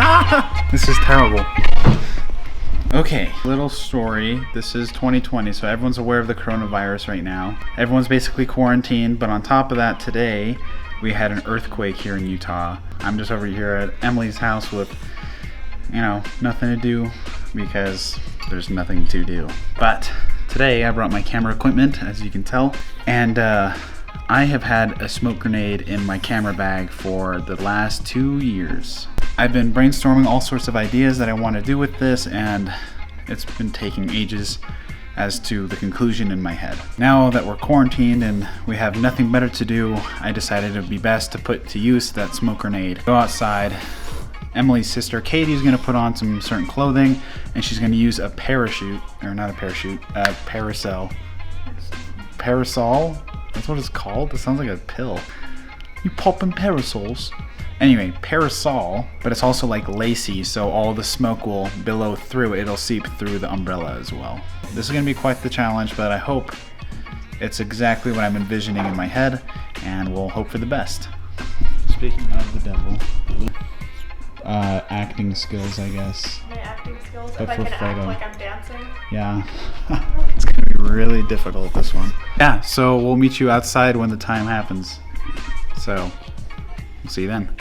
Ah! This is terrible. Okay, little story. This is 2020, so everyone's aware of the coronavirus right now. Everyone's basically quarantined, but on top of that, today we had an earthquake here in Utah. I'm just over here at Emily's house with, nothing to do because there's nothing to do. But today I brought my camera equipment, as you can tell, and I have had a smoke grenade in my camera bag for the last 2 years. I've been brainstorming all sorts of ideas that I want to do with this, and it's been taking ages as to the conclusion in my head. Now that we're quarantined and we have nothing better to do, I decided it would be best to put to use that smoke grenade. Go outside. Emily's sister Katie's gonna put on some certain clothing, and she's gonna use a parachute, or not a parachute, a parasol. Parasol? That's what it's called? It sounds like a pill. You popping parasols? Anyway, parasol, but it's also like lacy, so all the smoke will billow through it. It'll seep through the umbrella as well. This is gonna be quite the challenge, but I hope it's exactly what I'm envisioning in my head, and we'll hope for the best. Speaking of the devil, acting skills, I guess. My acting skills? But if I for can act photo. like I'm dancing? Yeah, it's gonna be really difficult, this one. Yeah, so we'll meet you outside when the time happens. So, we'll see you then.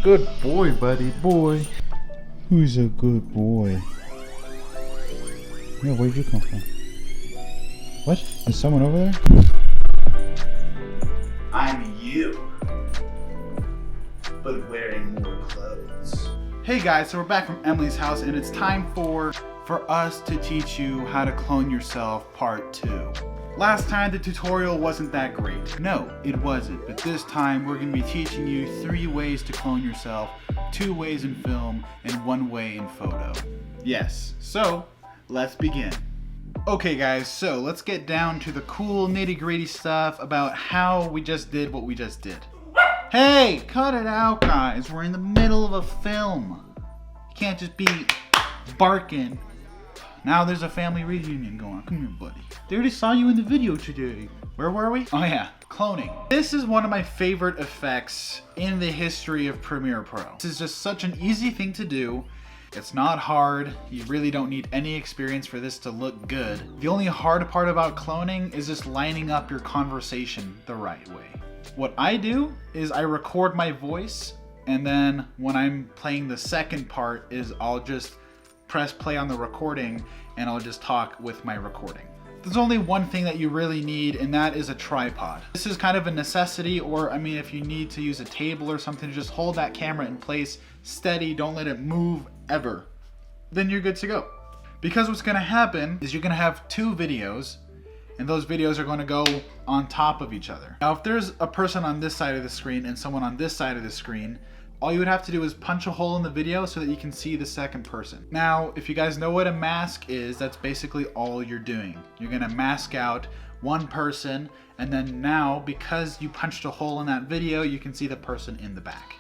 Good boy, buddy boy. Who's a good boy? Yeah, where'd you come from? What? Is someone over there? I'm you, but wearing more clothes. Hey guys, so we're back from Emily's house, and it's time for us to teach you how to clone yourself part 2. Last time the tutorial wasn't that great. No, it wasn't, but this time we're going to be teaching you 3 ways to clone yourself, 2 ways in film, and 1 way in photo. Yes, so let's begin. Okay guys, so let's get down to the cool nitty-gritty stuff about how we just did what we just did. Hey, cut it out guys, we're in the middle of a film. You can't just be barking. Now there's a family reunion going on. Come here, buddy. They already saw you in the video today. Where were we? Oh yeah, cloning. This is one of my favorite effects in the history of Premiere Pro. This is just such an easy thing to do. It's not hard. You really don't need any experience for this to look good. The only hard part about cloning is just lining up your conversation the right way. What I do is I record my voice, and then when I'm playing the second part is I'll just press play on the recording and I'll just talk with my recording. There's only one thing that you really need, and that is a tripod. This is kind of a necessity, or I mean if you need to use a table or something, just hold that camera in place steady, don't let it move ever. Then you're good to go. Because what's gonna happen is you're gonna have 2 videos, and those videos are gonna go on top of each other. Now if there's a person on this side of the screen and someone on this side of the screen, all you would have to do is punch a hole in the video so that you can see the second person. Now, if you guys know what a mask is, that's basically all you're doing. You're gonna mask out one person, and then now, because you punched a hole in that video, you can see the person in the back.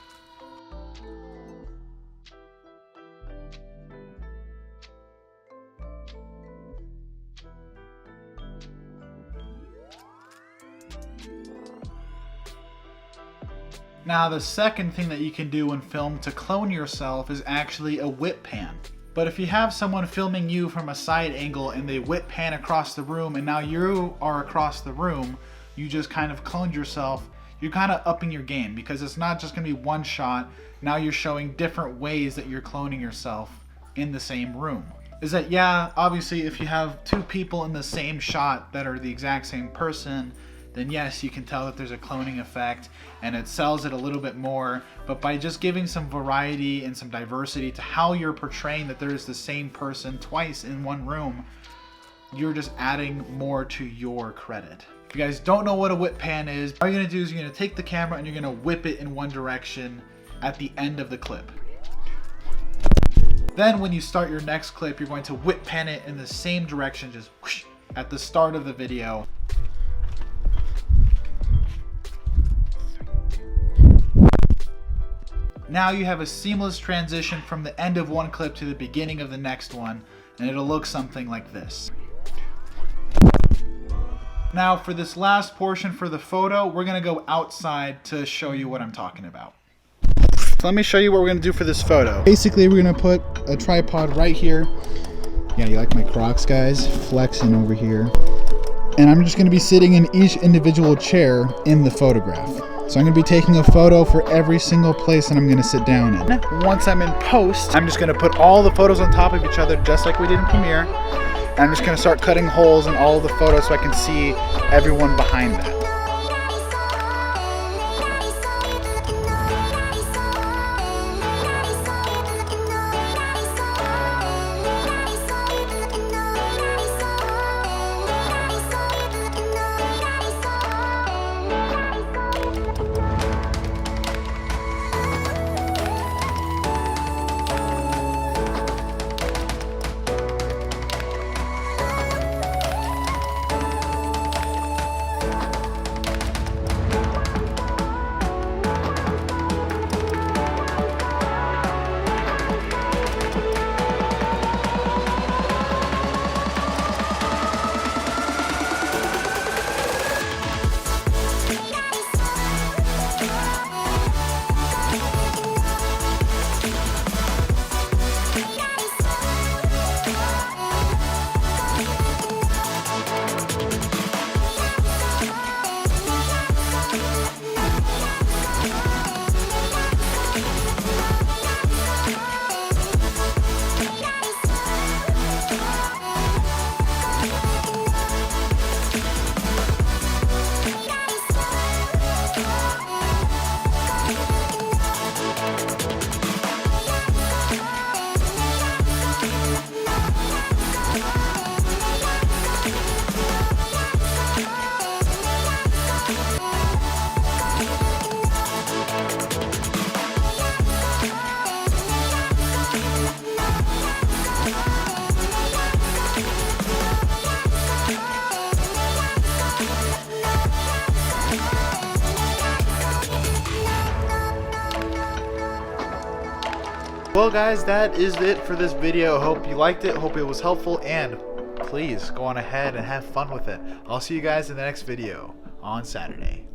Now, the second thing that you can do in film to clone yourself is actually a whip pan. But if you have someone filming you from a side angle and they whip pan across the room and now you are across the room, you just kind of cloned yourself, you're kind of upping your game because it's not just going to be one shot. Now you're showing different ways that you're cloning yourself in the same room. Is that, yeah, obviously if you have two people in the same shot that are the exact same person, then yes, you can tell that there's a cloning effect and it sells it a little bit more. But by just giving some variety and some diversity to how you're portraying that there's the same person twice in one room, you're just adding more to your credit. If you guys don't know what a whip pan is, all you're gonna do is you're gonna take the camera and you're gonna whip it in one direction at the end of the clip. Then when you start your next clip, you're going to whip pan it in the same direction, just whoosh, at the start of the video. Now you have a seamless transition from the end of one clip to the beginning of the next one, and it'll look something like this. Now for this last portion for the photo, we're gonna go outside to show you what I'm talking about. So let me show you what we're gonna do for this photo. Basically, we're gonna put a tripod right here. Yeah, you like my Crocs, guys? Flexing over here. And I'm just gonna be sitting in each individual chair in the photograph. So I'm gonna be taking a photo for every single place that I'm gonna sit down in. Once I'm in post, I'm just gonna put all the photos on top of each other just like we did in Premiere. And I'm just gonna start cutting holes in all of the photos so I can see everyone behind that. Well guys, that is it for this video. Hope you liked it, hope it was helpful, and please go on ahead and have fun with it. I'll see you guys in the next video on Saturday.